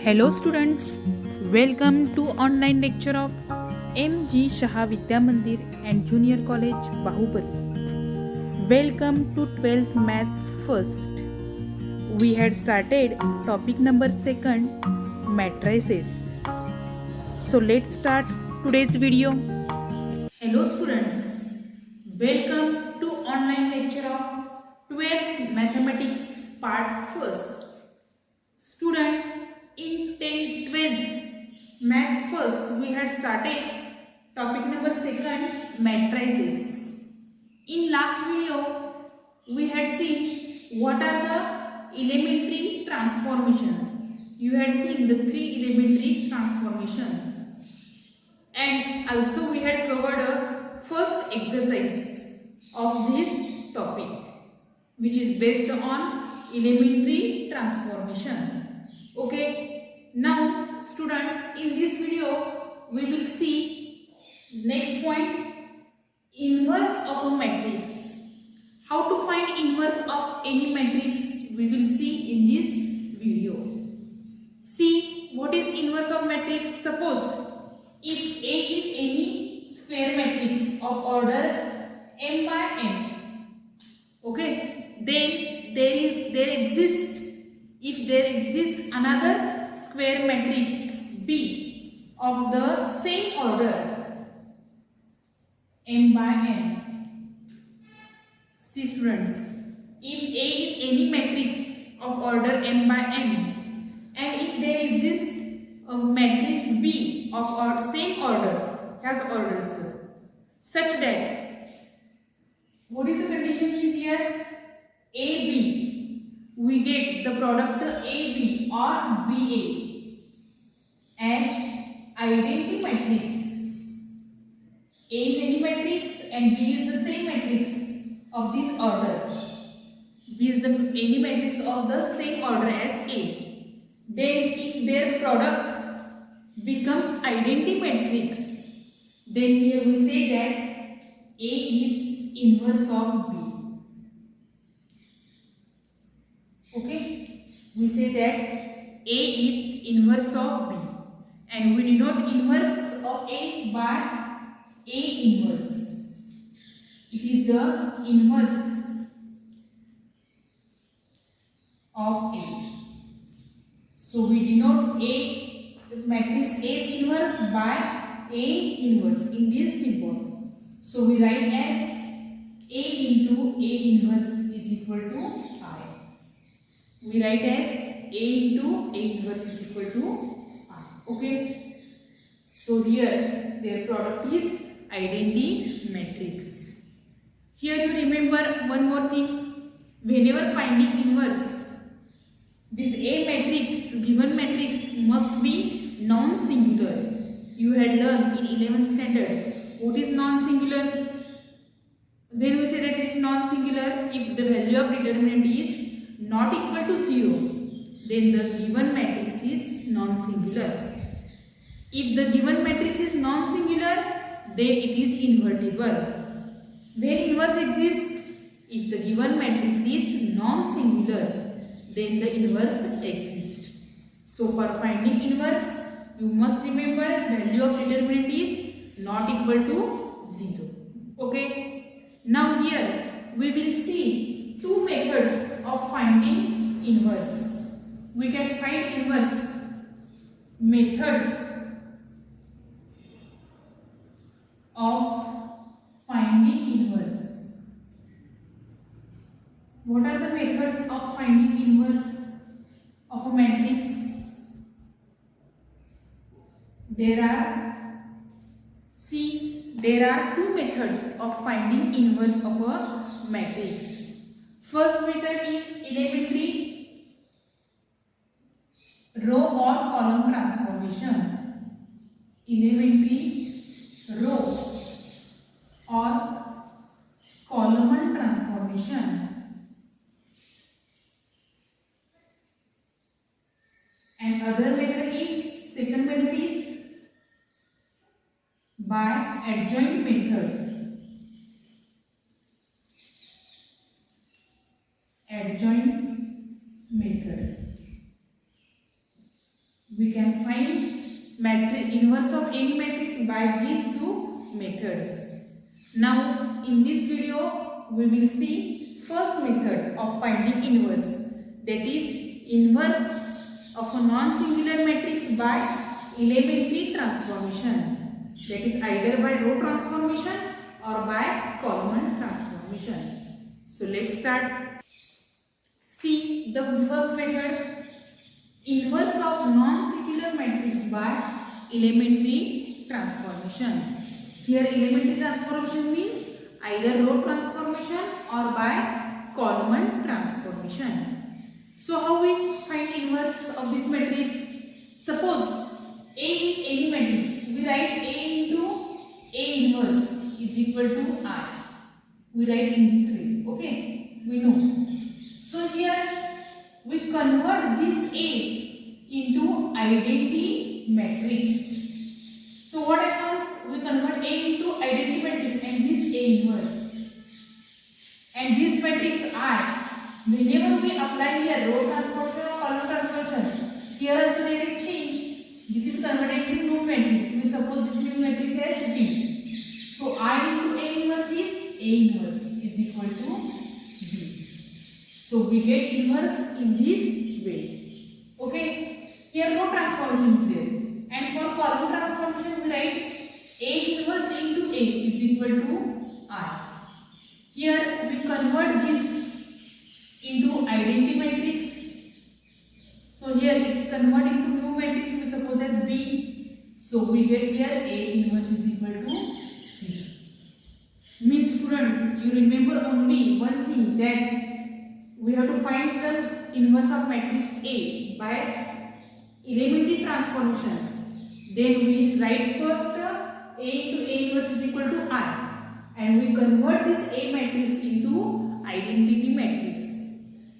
Hello students, welcome to online lecture of M.G. Shah Vidya Mandir and Junior College Bahubali. Welcome to 12th Maths first. We had started topic number 2, matrices. So let's start today's video. Hello students, welcome to online lecture of 12th Mathematics part 1st. Student, in 10th, 12th Maths first we had started topic number 2, matrices. In last video we had seen what are the elementary transformation. You had seen the 3 elementary transformation, and also we had covered a first exercise of this topic which is based on elementary transformation. Okay, now student, in this video we will see next point, inverse of a matrix. How to find inverse of any matrix we will see in this video. See, what is inverse of matrix? Suppose if A is any square matrix of order m by n, okay, then if there exists another square matrix B of the same order m by n. See students, if A is any matrix of order m by n, and if there exists a matrix B of same order, has orders, such that, what is the condition is here? AB, we get the product AB or BA as identity matrix. A is any matrix and B is the same matrix of this order. B is the any matrix of the same order as A. Then if their product becomes identity matrix, then here we say that A is inverse of B. Okay, we say that A is inverse of B, and we denote inverse of A by A inverse. It is the inverse of A. So we denote A matrix A inverse by A inverse in this symbol. So we write as A into A inverse is equal to I. We write as A into A inverse is equal to I. Okay. So here their product is identity matrix. Here you remember one more thing. Whenever finding inverse, this A matrix, given matrix, must be non-singular. You had learned in 11th standard. What is non-singular? When we say that it is non-singular, if the value of determinant is not equal to 0, then the given matrix is non-singular. If the given matrix is non-singular, then it is invertible. When inverse exists, if the given matrix is non-singular, then the inverse exists. So for finding inverse, you must remember value of determinant is not equal to 0. Okay. Now here we will see 2 methods of finding inverse. We can find inverse methods of finding inverse. What are the methods of finding inverse of a matrix? There are 2 methods of finding inverse of a matrix. First method is elementary row or column transformation. Elementary row or column transformation. And other method is, second method is by adjoint method. Adjoint method. We can find matrix inverse of any matrix by these two methods. Now in this video we will see first method of finding inverse, that is inverse of a non-singular matrix by elementary transformation, that is either by row transformation or by column transformation. So let's start. See the first method, inverse of non-singular matrix by elementary transformation. Here elementary transformation means either row transformation or by column transformation. So how we find inverse of this matrix? Suppose A is any matrix, we write A into A inverse is equal to I. We write in this way, okay? We know. So here we convert this A into identity matrix. So what happens? We convert A into identity matrix and this A inverse. And this matrix I, whenever we apply here row transformation or column transformation, here also there is change. This is converted into new matrix. We suppose this new matrix has B. So I into A inverse is A inverse is equal to B. So we get inverse in this way. Okay. Here row transformation is there. And for column transformation we write A inverse into A is equal to I. Here we convert this into identity matrix. So here it convert into new matrix, we suppose that B. So we get here A inverse is equal to B. Means student, you remember only one thing, that we have to find the inverse of matrix A by elementary transformation. Then we write first A into A inverse is equal to I. And we convert this A matrix into identity matrix.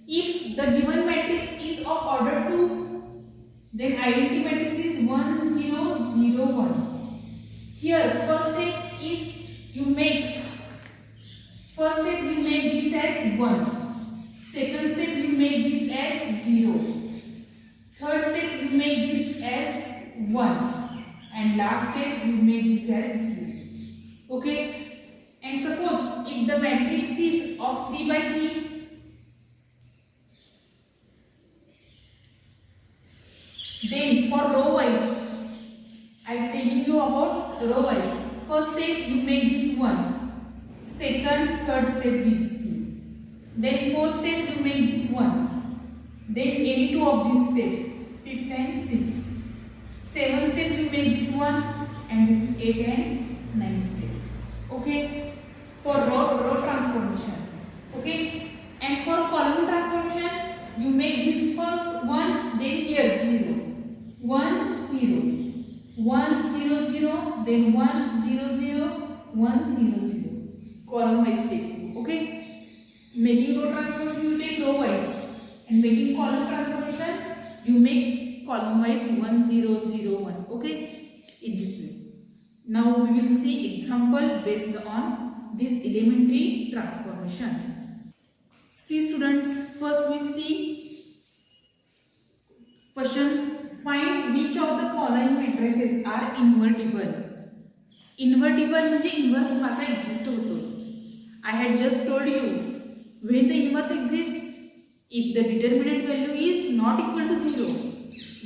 If the given matrix is of order 2, then identity matrix is 1, 0, 0, 1. Here first step is you make this as 1. Second step you make this as 0. Third step you make this as 1. And last step you make this as 0. Okay? And suppose if the matrix is of 3 by 3, then for row wise, I am telling you about row wise. First step you make this 1. Second, third step this 2. Then fourth step you make this 1. Then any 2 of this step, 5th and 6th. Seventh step you make this 1 and this is 8th and 9th step. Okay? For row transformation. Okay? And for column transformation, you make this first 1, then here 0. 1, 0. 1, 0, 0. Then 1, 0, 0. 1, 0, 0. Column wise take. Okay? Making row transformation, you take row wise. And making column transformation, you make column wise 1, 0, 0, 1. Okay? In this way. Now we will see example based on this elementary transformation. See students, first we see question, find which of the following matrices are invertible. Invertible म्हणजे inverse कसा exist होतो. I had just told you, when the inverse exists, if the determinant value is not equal to 0,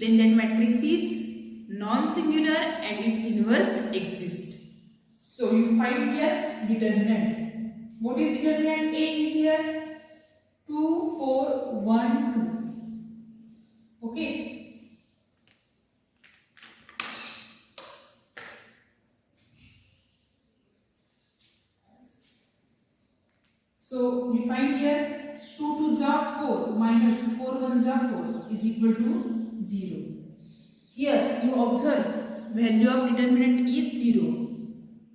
then that matrix is non-singular and its inverse exists. So you find here determinant. What is determinant? A is here 2, 4, 1, 2. Okay. So you find here 2 2s are 4 minus 4 1s are 4 is equal to 0. Here you observe value of determinant is 0.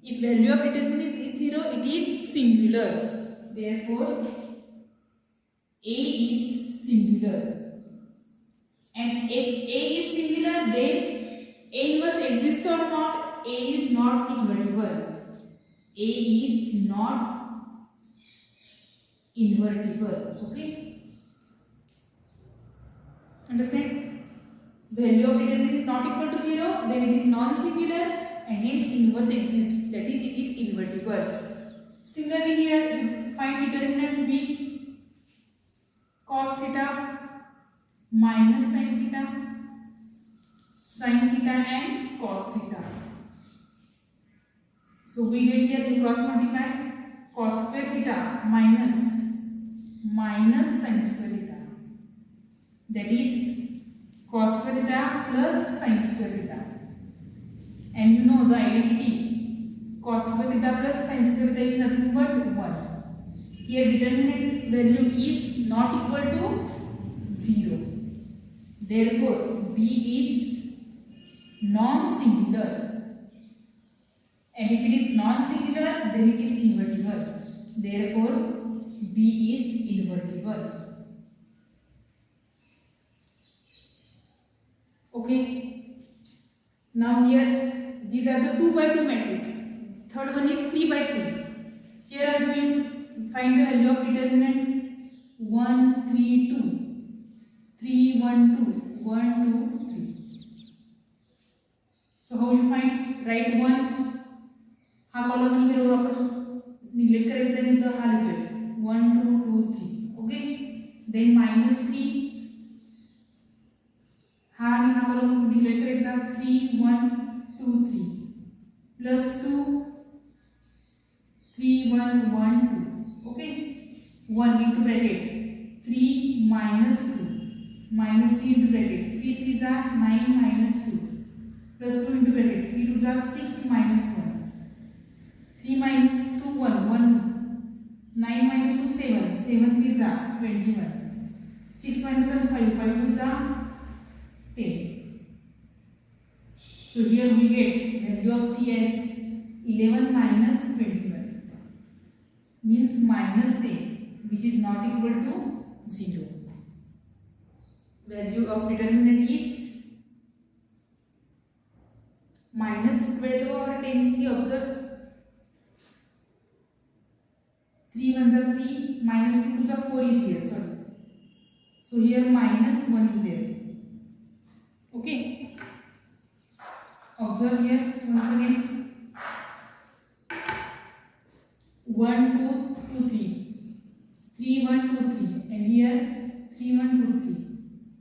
If value of determinant is 0, it is singular. Therefore, A is singular. And if A is singular, then A inverse exists or not? A is not invertible. A is not invertible. Okay? Understand? value of determinant is not equal to 0, then it is non-singular and hence inverse exists, that is it is invertible. Similarly here you find determinant b cos theta minus sin theta and cos theta. So we get here to cross multiply cos square theta minus sin square theta, that is cos square theta plus sin square theta. And you know the identity, cos square theta plus sin square theta is nothing but 1. Here determinant value is not equal to 0. Therefore b is non-singular. And if it is non-singular, then it is invertible. Therefore, B is invertible. Okay. Now here, these are the 2 by 2 matrix. Third one is 3 by 3. Here also you find the value of determinant 1, 3, 2. 3, 1, 2. 1, 2, 3. So how you find? Write 1. हा column हे रो आपण neglect करायचा आहे तर हा लिहितोय 1 2 2 3 okay then -3 हा आणि हा कॉलम निग्लेक्ट करायचा 3 1 2 3 plus 2 3 1 1 2 okay 1 into bracket 3 minus 2 minus 3 into bracket 3 3s are 9 minus 2 plus 2 into bracket 3 2s are 6 minus 1 3 minus 2 1 1 9 minus 2 7 7 3s are 21 6 minus 1 5 5 2s are 10. So here we get value of C as 11 minus 21 means minus 10, which is not equal to 0. Value of determinant is minus 12 over 10. See, observe 3 1s are 3, minus 2 2s are 4 is here, sorry. So here minus 1 is there. Okay. Observe here once again. 1 2 2 3. 3 1 2 3 and here 3 1 2 3.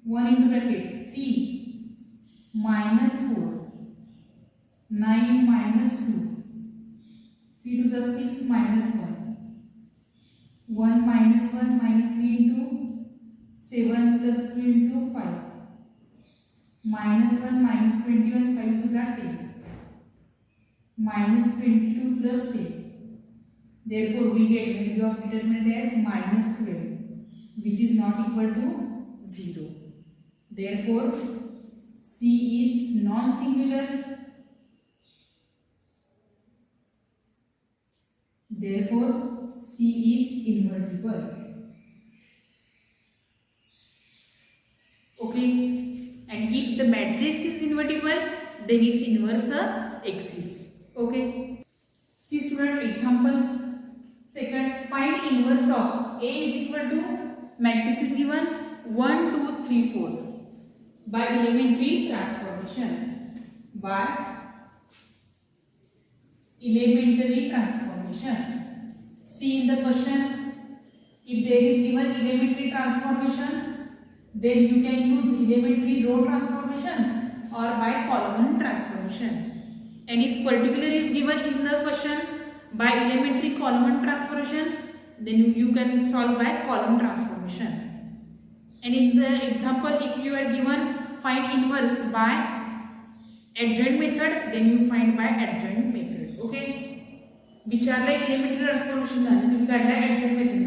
1 into bracket 3 minus 4 9 minus 2 3 2s are 6 minus 1 1 minus 1 minus 3 into 7 plus 2 into 5 minus 1 minus 21 5 2s are 10 minus 22 plus 10. Therefore we get value of determinant as minus 12, which is not equal to 0. Therefore C is non-singular. Therefore C is invertible. Okay, and if the matrix is invertible, then its inverse exists. Okay, see student, example second, find inverse of A is equal to matrix is given 1 2 3 4 by elementary transformation. By elementary transformation. See in the question, if there is given elementary transformation, then you can use elementary row transformation or by column transformation. And if particular is given in the question by elementary column transformation, then you can solve by column transformation. And in the example, if you are given find inverse by adjoint method, then you find by adjoint method. Okay. विचारला elementary transformation आणि तुम्ही काढला adjoint method,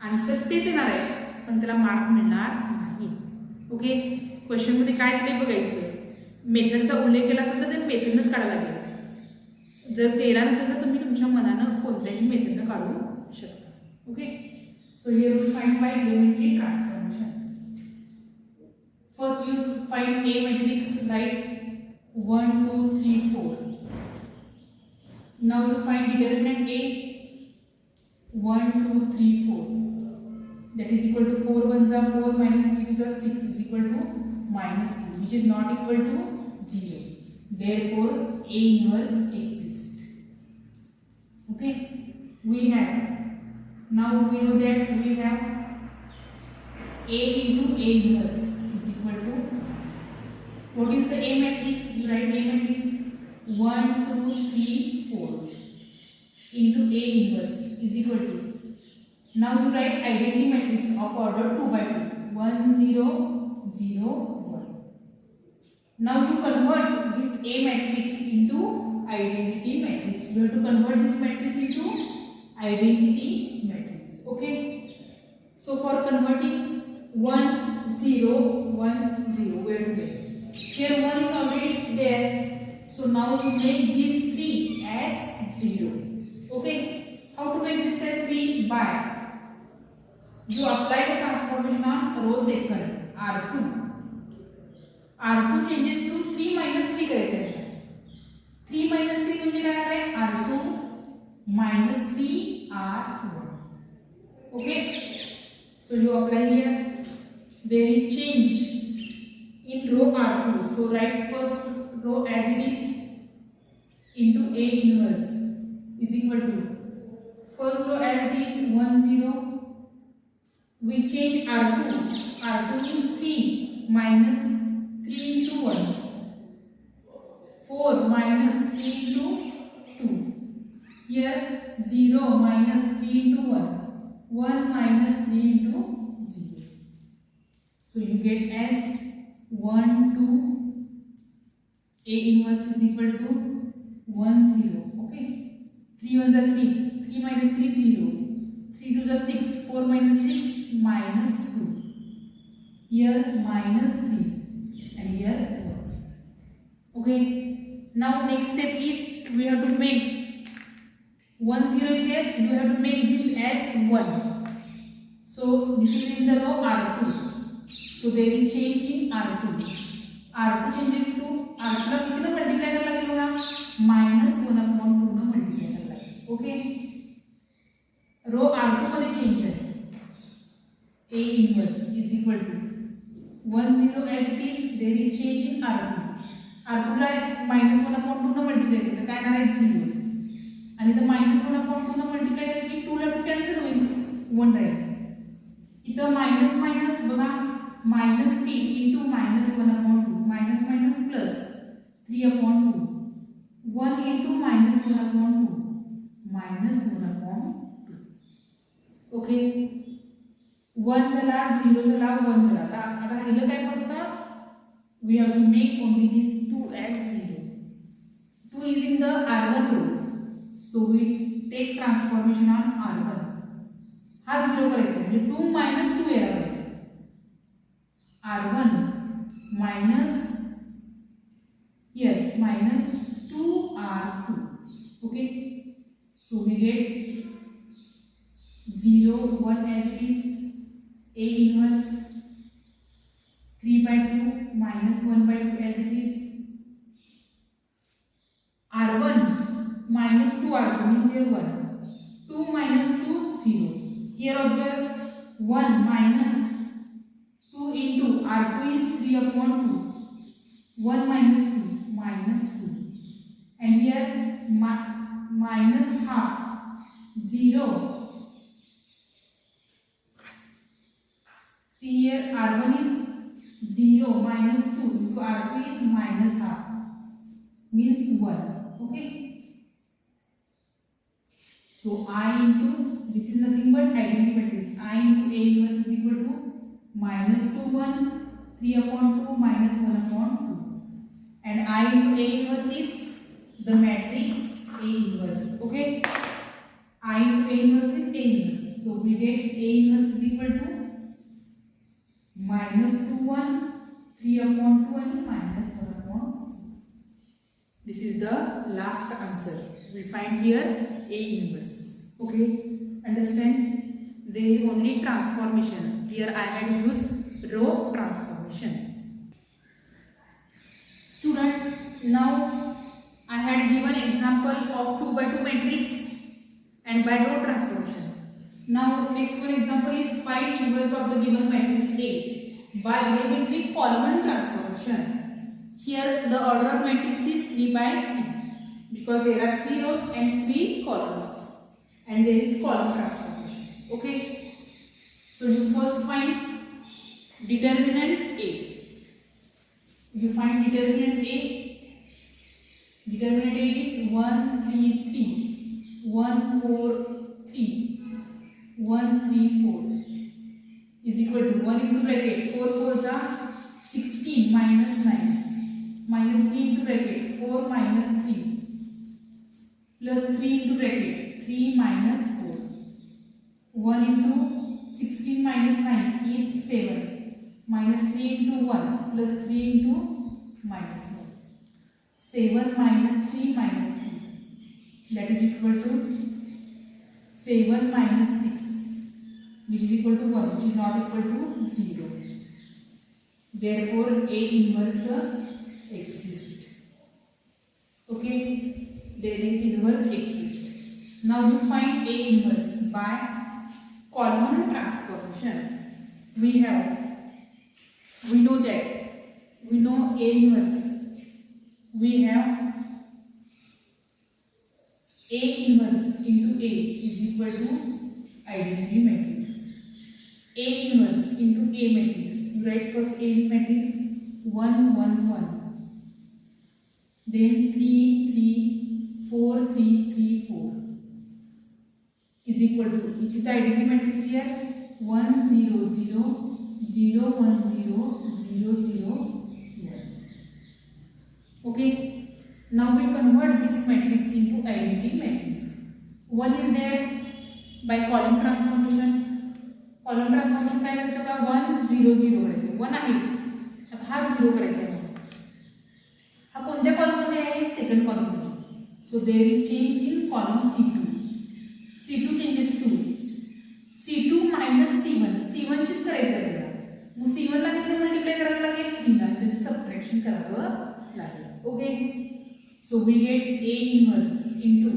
answer तेच येणार आहे पण त्याला mark मिळणार नाही. ओके, क्वेश्चन मध्ये काय दिले बघायचं, मेथडचा उल्लेख केला असेल तर ते मेथडनच काढायला लागेल. जर केला नसेल तर तुम्ही तुमच्या मनानं कोणत्याही मेथडनं काढू शकता. Okay, so here we find by elementary transformation. First you find a matrix, right 1 2 3 4. Now you find determinant A 1 2 3 4, that is equal to 4 1s are 4 minus 3 2s are 6 is equal to minus 2, which is not equal to 0. Therefore, A inverse exists. Okay, we have, now we know that we have A into A inverse is equal to, what is the A matrix? You write A matrix 1, 2, 3, 4 into A inverse is equal to, now you write identity matrix of order 2 by 2, 1, 0, 0, 1. Now you convert this A matrix into identity matrix. You have to convert this matrix into identity matrix. Okay. So for converting 1, 0, 1, 0, where to get? Here 1 is already there. So now you make these 3 as 0. Okay. How to make this as 3? By you apply the transformation on row second R2. R2 changes to 3 minus 3 करायचे आहे. 3 minus 3 म्हणजे काय आहे? R2 minus 3 R1. Okay. So you apply here. There is change in row R2. So write first row as it is into A inverse is equal to first row as it is 1, 0. We change R2. R2 is 3 minus 3 into 1. 4 minus 3 into 2. Here 0 minus 3 into 1. 1 minus 3 into 0. So you get as 1, 2. A inverse is equal to 1, 0. Okay. 3 ones are 3. 3 minus 3, 0. 3 2s are 6. 4 minus 6. Minus 2. Here minus 3 and here 1. Okay. Now next step is we have to make 1, 0 is there. You have to make this as 1. So this is in the row R2. So there is change in R2. R2 changes to R2 ला किती ना multiply करायला लागेल बघा -1/2 ने multiply करायला लागेल. Okay. रो R2 मध्ये change आहे. A inverse is equal to 1, 0 as it is. There is change in R2. R2 ला -1/2 ने मल्टीप्लाय केलं काय येणार आहे 0 आणि इथं -1/2 ने मल्टीप्लाय केलं की 2 ला 2 कॅन्सल होईल 1 राहील. इथं मायनस मायनस बघा -3 into -1/2 minus minus plus 3/2 1 into -1/2 -1/2. Okay. 1 झाला 0 झाला 1 झाला. आता राहिलं काय फक्त we have to make only this 2 as 0. 2 is in the R1 row, so we take transformation on R1. हा 0 करायचा म्हणजे 2 minus 2 येणार आहे. R1 minus here minus 2R2. Okay, so we get 0, 1 as it is. A inverse 3/2 minus 1/2 as it is. R1 minus 2R2 means here 1. 2 minus 2 0. Here observe 1 minus 2 into R2 is 3/2. 1 minus 2 minus 2. And here minus half 0. See here R1 is 0 minus 2 into R2 is minus half means 1. Okay. So I into this is nothing but identity matrix. I into A inverse is equal to -2 1 3/2 minus 1/2 and I into A inverse is the matrix A inverse. Okay. I into A inverse is A inverse. So we get A inverse is equal to -2 1 3/2 and -1/2. This is the last answer. We find here A inverse. Okay, understand? There is only transformation. Here I had used row transformation. Student, now I had given example of 2 by 2 matrix and by row transformation. Now next one example is find inverse of the given matrix A. by elementary column transformation. Here the order of matrix is 3 by 3 because there are 3 rows and 3 columns and there is column transformation. Okay. So you first find determinant A. You find determinant A. Determinant A is 1, 3, 3. 1, 4, 3. 1, 3, 4 is equal to 1 into bracket 4 4s are 16 minus 9 minus 3 into bracket 4 minus 3 plus 3 into bracket 3 minus 4. 1 into 16 minus 9 is 7 minus 3 into 1 plus 3 into minus 1. 7 minus 3 minus 3 that is equal to 7 minus 6 which is equal to 1 which is not equal to 0. Therefore A inverse exists. Okay, there is inverse exists. Now you find A inverse by column transformation. We know A inverse. We have A inverse into A is equal to identity matrix. A inverse into A matrix. You write first A matrix 1 1 1. Then 3 3 4 3 3 4 is equal to, which is the identity matrix here, 1 0 0 0 1 0 0 0 1. Okay. Now we convert this matrix into identity matrix. One is there by column transformation. Column transformation काय करायचं का 1 0 0 करायचं. 1 आहेच. आता हा 0 करायचा आहे. हा कोणत्या कॉलम मध्ये आहे? सेकंड कॉलम मध्ये. So there is change in column C2. C2 changes to C2 minus C1. C1 चीच करायचं आहे त्याला. मग C1 ला किती मल्टिप्लाय करावं लागेल? 3 ला. त्याचं सबट्रॅक्शन करावं लागेल. Okay. So we get A inverse into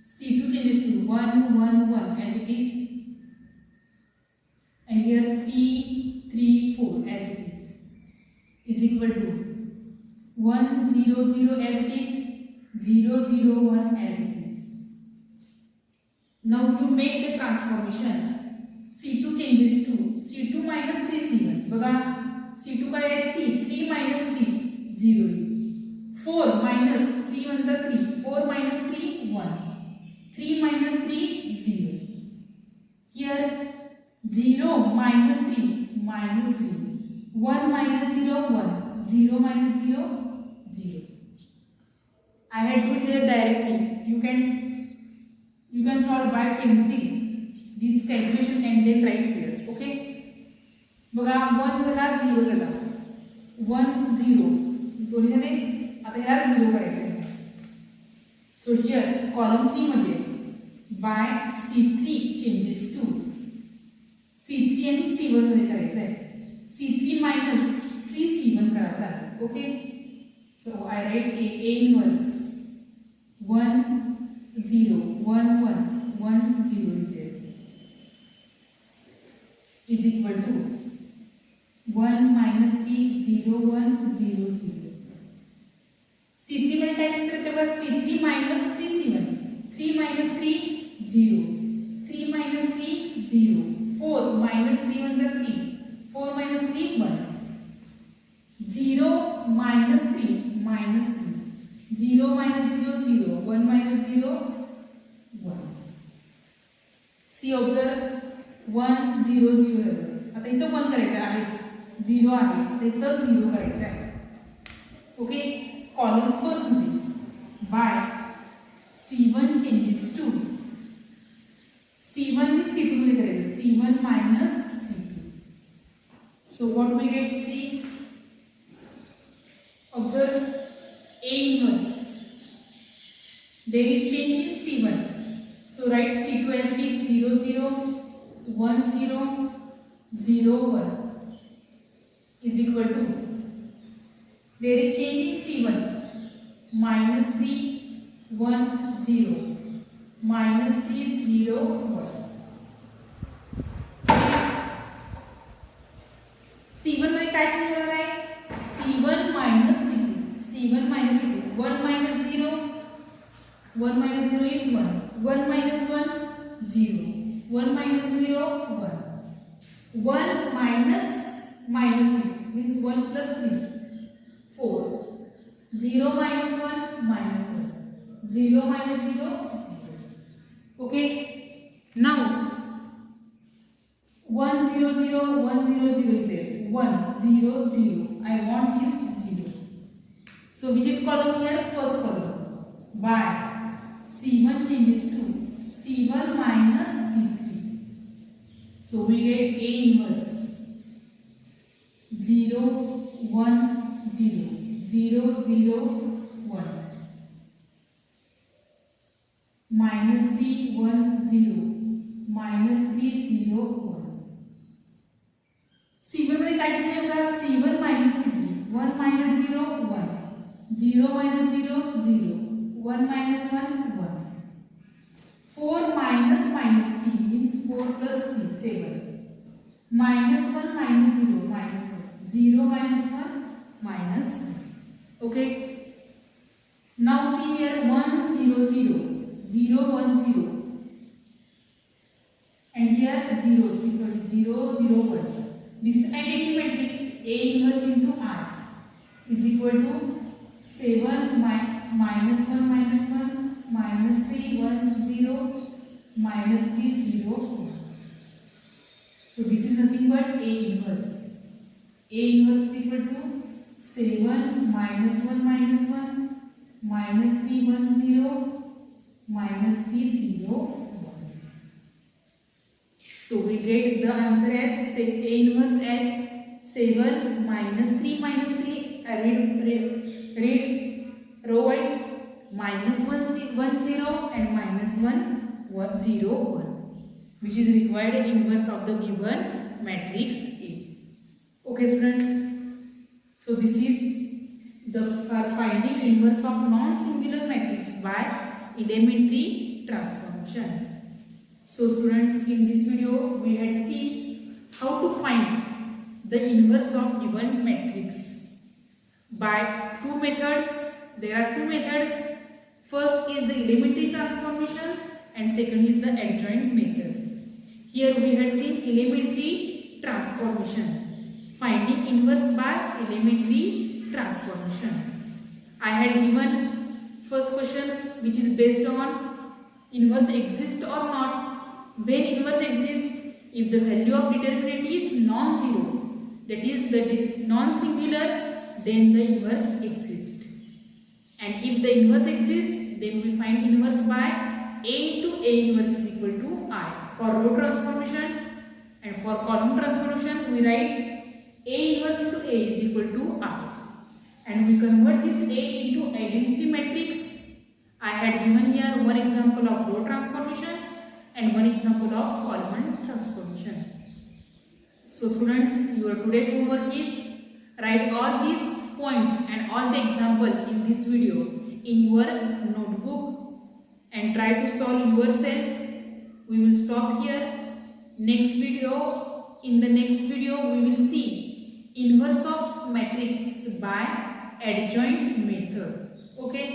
C2 changes to 1 1 1 as it is, and here 3 3 4 as it is equal to 1 0 0 as it is, 0 0 1 as it is. Now you make the transformation. C2 changes to C2 minus 3 C1. बघा C2 काय आहे? 3 3 minus 3 0. 4 minus 3 1 is 3. 4 minus 3 1. 3 minus 3 0. Here 0 minus 3 minus 3. 1 minus 0 1. 0 minus 0 0. I had put there directly. You can solve by pencil this calculation and then write here. Okay. बघा 1 झाला 0 झाला. 1 0 दोन्ही झाले. आता ह्याला 0 करायचं आहे. सो हियर कॉलम 3 मध्ये bye C3 changes to C3 आणि C1 मध्ये करायचं आहे. C3 minus 3 C1 करावं लागेल. Okay. So I write A inverse 1 0 1 1 1 0 is there is equal to 1 minus 3 0 1 0 0. C3 मध्ये काय चेंज करायचं बघा. C3 minus 3 C1. 3 minus 3 0. 3 minus 3 0. 4 minus 3 1 is 3. 4 minus 3 1. 0 minus 3 minus 3. 0 minus 0 0. 1 minus 0 1. See, observe 1 0 0. आता इथं 1 करायचं आहे. 0 आहे. आता इथं 0 करायचं आहे. Okay. Column first by C1 changes to C1 is C2 मध्ये करायचं. C1 minus C2. So what we get? C. Observe A inverse. There is change in C1. So write C2 as it is 0 0 1 0 0 1 is equal to, there is change in C1. minus 3 1 0 minus 3 0 1. 1 minus 0 is 1. 1 minus 1, 0. 1 minus 0, 1. 1 minus 3 means 1 plus 3, 4. 0 minus 1, minus 1. 0 minus 0, 0. Okay. Now 1 0 0 1 0 0 is there. 1 0 0. I want is 0. So which is column here? First column. By C1 changes to C1 minus C3. So we get A inverse 0 1 0 0 0 1 minus 3 1 0 minus 3 0 1. C1 मध्ये काय करायचे बघा C1 minus C3 1 minus 0 1 0 minus 0 0 1 minus 1 1 4 minus 3 means 4 plus 3 7 minus 1 minus 0 minus 1 0 minus 1 minus 1. Okay. Now see here 1 0 0 0 1 0 and here 0 0 0 1. This identity matrix A inverse into I is equal to 7 minus 1 minus 1 minus 3 1 0 minus 3 0 1. So this is nothing but A inverse. A inverse is equal to 7 minus 1 minus 1 minus 3 1 0 minus 3 0 1. So we get the answer as A inverse as 7 minus 3 minus 3. Read row wise minus 1 1 0 and minus 1 1 0 1, which is required inverse of the given matrix A. Okay students, so this is the finding inverse of non-singular matrix by elementary transformation. So students, in this video we had seen how to find the inverse of given matrix by two methods. There are two methods. First is the elementary transformation and second is the adjoint method. Here we had seen elementary transformation, finding inverse by elementary transformation. I had given first question which is based on inverse exists or not. When inverse exists, if the value of determinant is non-zero, that is the non-singular, then the inverse exists. And if the inverse exists, then we find inverse by A into A inverse is equal to I for row transformation, and for column transformation we write A inverse into A is equal to I, and we convert this A into identity matrix. I had given here one example of row transformation and one example of column transformation. So students, your today's homework is write all these points and all the example in this video in your notebook and try to solve yourself. We will stop here. In the next video we will see inverse of matrix by adjoint method. Okay.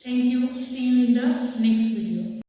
Thank you. See you in the next